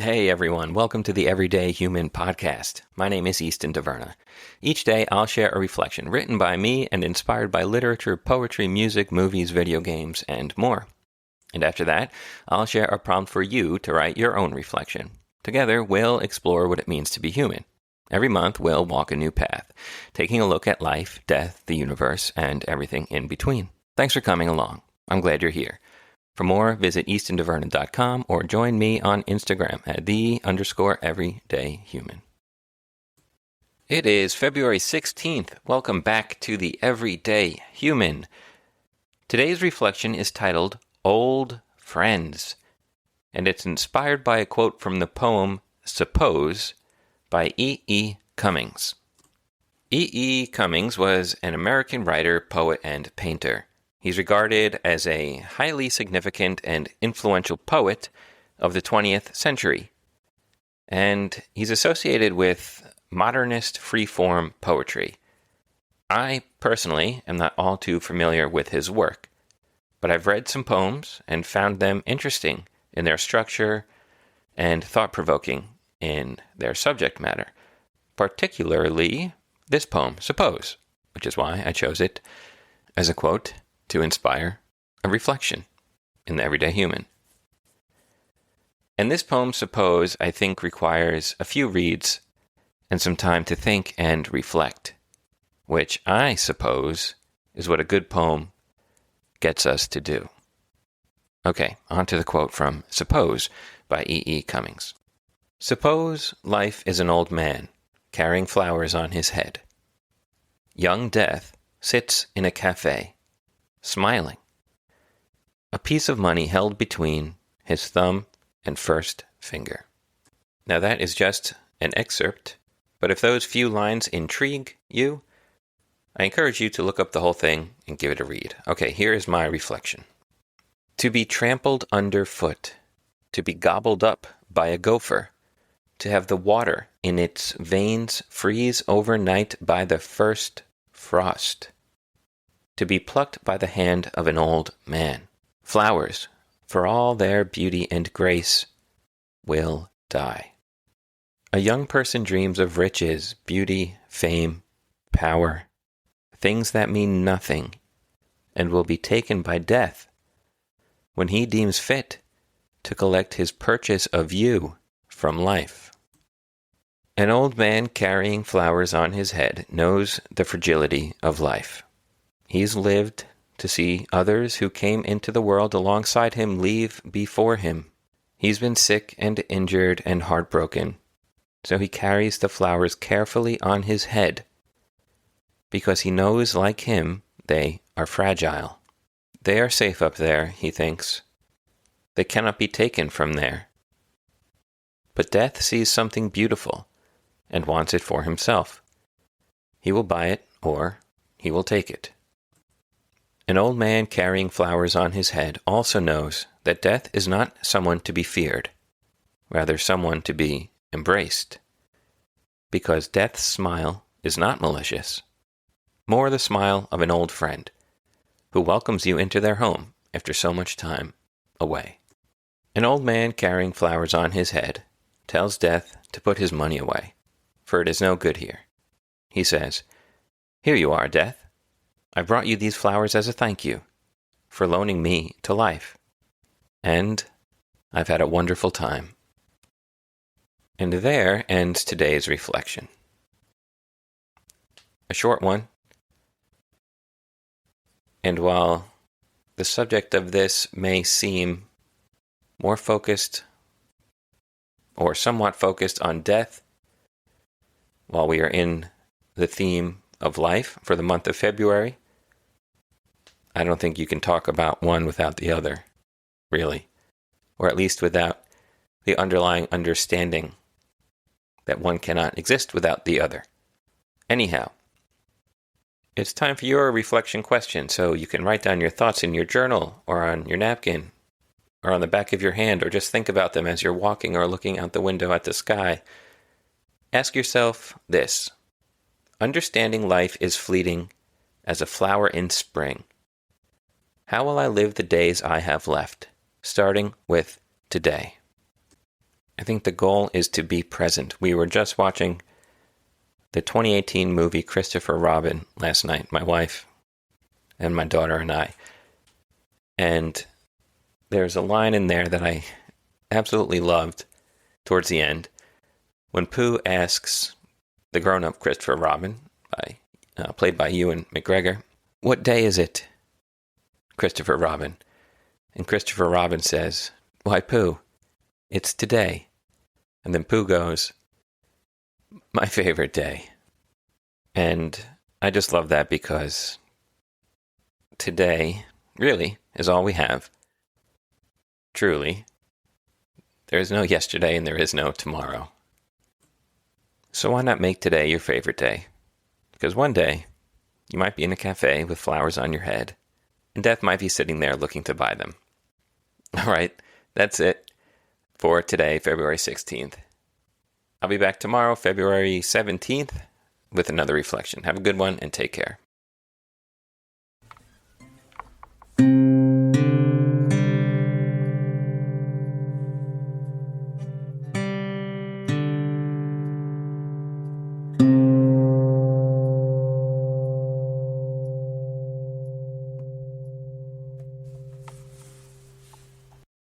Hey everyone, welcome to the Everyday Human podcast. My name is Easton Taverna. Each day I'll share a reflection written by me and inspired by literature, poetry, music, movies, video games, and more. And after that, I'll share a prompt for you to write your own reflection. Together, we'll explore what it means to be human. Every month, we'll walk a new path, taking a look at life, death, the universe, and everything in between. Thanks for coming along. I'm glad you're here. For more, visit eastontaverna.com or join me on Instagram at _everydayhuman. It is February 16th. Welcome back to the Everyday Human. Today's reflection is titled Old Friends, and it's inspired by a quote from the poem Suppose by E. Cummings. E. Cummings was an American writer, poet, and painter. He's regarded as a highly significant and influential poet of the 20th century, and he's associated with modernist free-form poetry. I personally am not all too familiar with his work, but I've read some poems and found them interesting in their structure and thought-provoking in their subject matter, particularly this poem, Suppose, which is why I chose it as a quote to inspire a reflection in the everyday human. And this poem, Suppose, I think requires a few reads and some time to think and reflect, which I suppose is what a good poem gets us to do. Okay, on to the quote from Suppose by E. Cummings. Suppose life is an old man carrying flowers on his head. Young death sits in a cafe, smiling, a piece of money held between his thumb and first finger. Now that is just an excerpt, but if those few lines intrigue you, I encourage you to look up the whole thing and give it a read. Okay, here is my reflection. To be trampled underfoot, to be gobbled up by a gopher, to have the water in its veins freeze overnight by the first frost, to be plucked by the hand of an old man. Flowers, for all their beauty and grace, will die. A young person dreams of riches, beauty, fame, power, things that mean nothing, and will be taken by death when he deems fit to collect his purchase of you from life. An old man carrying flowers on his head knows the fragility of life. He's lived to see others who came into the world alongside him leave before him. He's been sick and injured and heartbroken, so he carries the flowers carefully on his head, because he knows, like him, they are fragile. They are safe up there, he thinks. They cannot be taken from there. But death sees something beautiful and wants it for himself. He will buy it, or he will take it. An old man carrying flowers on his head also knows that death is not someone to be feared, rather someone to be embraced, because death's smile is not malicious, more the smile of an old friend who welcomes you into their home after so much time away. An old man carrying flowers on his head tells death to put his money away, for it is no good here. He says, "Here you are, death. I brought you these flowers as a thank you for loaning me to life, and I've had a wonderful time." And there ends today's reflection. A short one, and while the subject of this may seem more focused or somewhat focused on death, while we are in the theme of life for the month of February, I don't think you can talk about one without the other, really, or at least without the underlying understanding that one cannot exist without the other. Anyhow, it's time for your reflection question, so you can write down your thoughts in your journal or on your napkin or on the back of your hand, or just think about them as you're walking or looking out the window at the sky. Ask yourself this: understanding life is fleeting as a flower in spring. How will I live the days I have left, starting with today? I think the goal is to be present. We were just watching the 2018 movie Christopher Robin last night, my wife and my daughter and I. And there's a line in there that I absolutely loved towards the end when Pooh asks the grown-up Christopher Robin, played by Ewan McGregor, "What day is it, Christopher Robin?" And Christopher Robin says, "Why, Pooh, it's today." And then Pooh goes, "My favorite day." And I just love that because today really is all we have. Truly. There is no yesterday and there is no tomorrow. So why not make today your favorite day? Because one day you might be in a cafe with flowers on your head, and Death might be sitting there looking to buy them. All right, that's it for today, February 16th. I'll be back tomorrow, February 17th, with another reflection. Have a good one and take care.